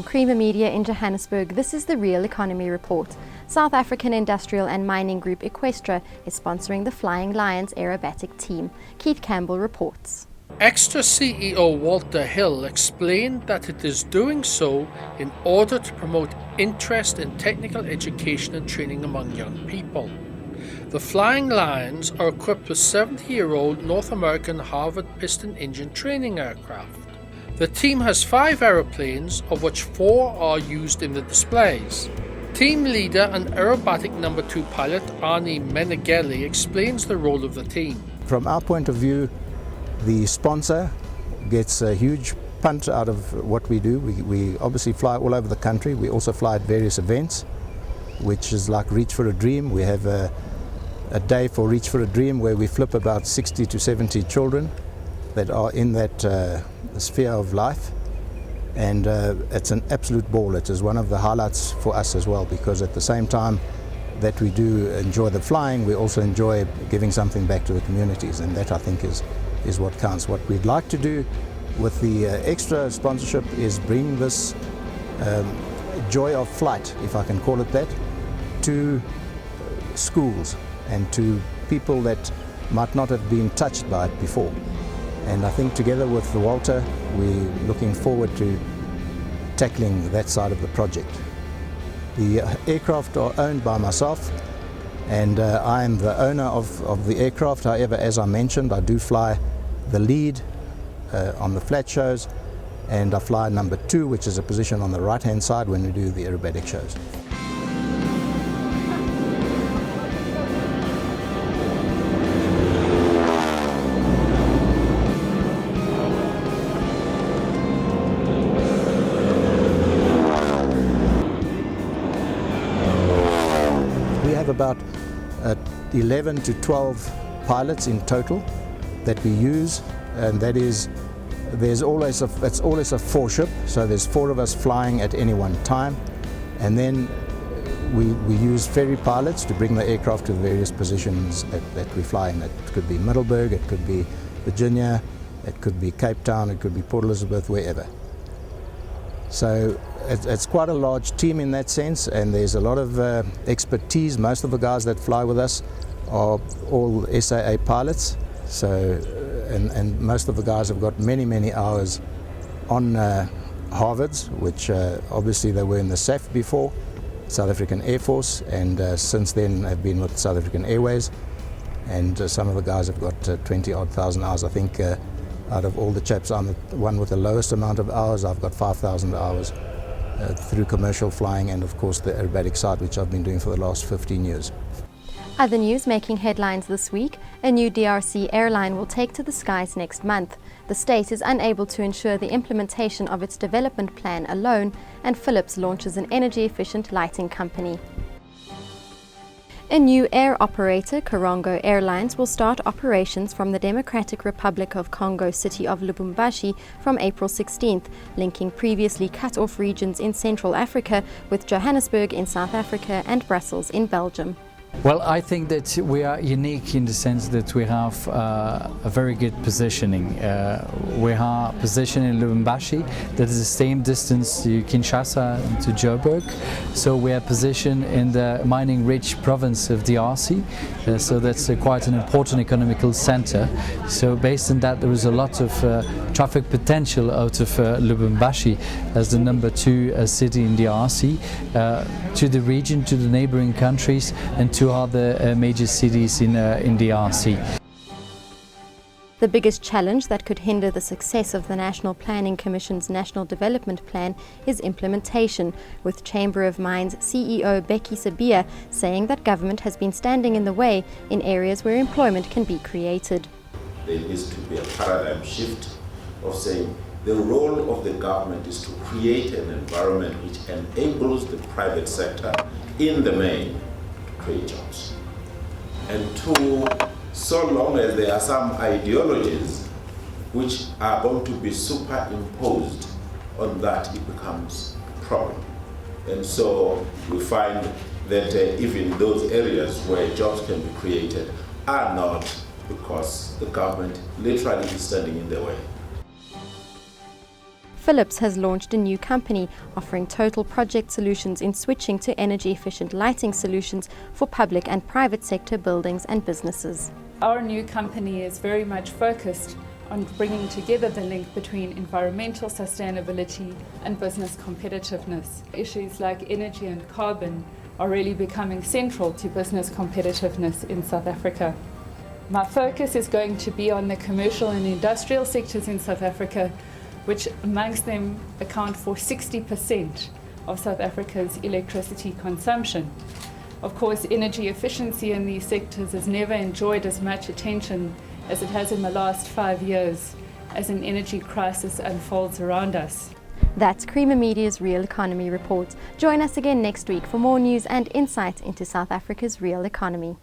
From Creamer Media in Johannesburg, this is the Real Economy Report. South African industrial and mining group Eqstra is sponsoring the Flying Lions aerobatic team. Keith Campbell reports. Eqstra CEO Walter Hill explained that it is doing so in order to promote interest in technical education and training among young people. The Flying Lions are equipped with 70-year-old North American Havard piston-engined training aircraft. The team has 5 aeroplanes, of which 4 are used in the displays. Team leader and aerobatic number 2 pilot Arnie Meneghelli explains the role of the team. From our point of view, the sponsor gets a huge punt out of what we do. We obviously fly all over the country. We also fly at various events, which is like Reach for a Dream. We have a day for Reach for a Dream where we flip about 60 to 70 children that are in that sphere of life. And it's an absolute ball. It is one of the highlights for us as well, because at the same time that we do enjoy the flying, we also enjoy giving something back to the communities, and that I think is what counts. What we'd like to do with the Eqstra sponsorship is bring this joy of flight, if I can call it that, to schools and to people that might not have been touched by it before. And I think together with Walter, we're looking forward to tackling that side of the project. The aircraft are owned by myself, and I am the owner of the aircraft. However, as I mentioned, I do fly the lead on the flat shows, and I fly number 2, which is a position on the right-hand side when we do the aerobatic shows. We have about 11 to 12 pilots in total that we use, and that is, it's always a 4-ship, so there's 4 of us flying at any one time, and then we use ferry pilots to bring the aircraft to the various positions that we fly in. It could be Middelburg, it could be Virginia, it could be Cape Town, it could be Port Elizabeth, wherever. So it's quite a large team in that sense, and there's a lot of expertise. Most of the guys that fly with us are all SAA pilots. So, and most of the guys have got many hours on Harvards, which obviously they were in the SAF before, South African Air Force, and since then have been with South African Airways. And some of the guys have got 20-odd thousand hours. I think out of all the chaps, I'm the one with the lowest amount of hours. I've got 5,000 hours through commercial flying, and of course the aerobatic side, which I've been doing for the last 15 years. Other news making headlines this week: a new DRC airline will take to the skies next month. The state is unable to ensure the implementation of its development plan alone, and Philips launches an energy-efficient lighting company. A new air operator, Karongo Airlines, will start operations from the Democratic Republic of Congo city of Lubumbashi from April 16th, linking previously cut-off regions in Central Africa with Johannesburg in South Africa and Brussels in Belgium. Well, I think that we are unique in the sense that we have a very good positioning. We are positioned in Lubumbashi, that is the same distance to Kinshasa and to Joburg. So we are positioned in the mining-rich province of DRC, so that's quite an important economical center. So based on that, there is a lot of traffic potential out of Lubumbashi as the number 2 city in DRC, to the region, to the neighboring countries, and to other major cities in DRC. The biggest challenge that could hinder the success of the National Planning Commission's National Development Plan is implementation, with Chamber of Mines CEO Becky Sabia saying that government has been standing in the way in areas where employment can be created. There needs to be a paradigm shift of saying the role of the government is to create an environment which enables the private sector in the main to create jobs. And 2, so long as there are some ideologies which are going to be superimposed on that, it becomes a problem. And so we find that even those areas where jobs can be created are not, because the government literally is standing in the way. Philips has launched a new company offering total project solutions in switching to energy-efficient lighting solutions for public and private sector buildings and businesses. Our new company is very much focused on bringing together the link between environmental sustainability and business competitiveness. Issues like energy and carbon are really becoming central to business competitiveness in South Africa. My focus is going to be on the commercial and industrial sectors in South Africa, which amongst them account for 60% of South Africa's electricity consumption. Of course, energy efficiency in these sectors has never enjoyed as much attention as it has in the last 5 years as an energy crisis unfolds around us. That's Creamer Media's Real Economy Report. Join us again next week for more news and insight into South Africa's real economy.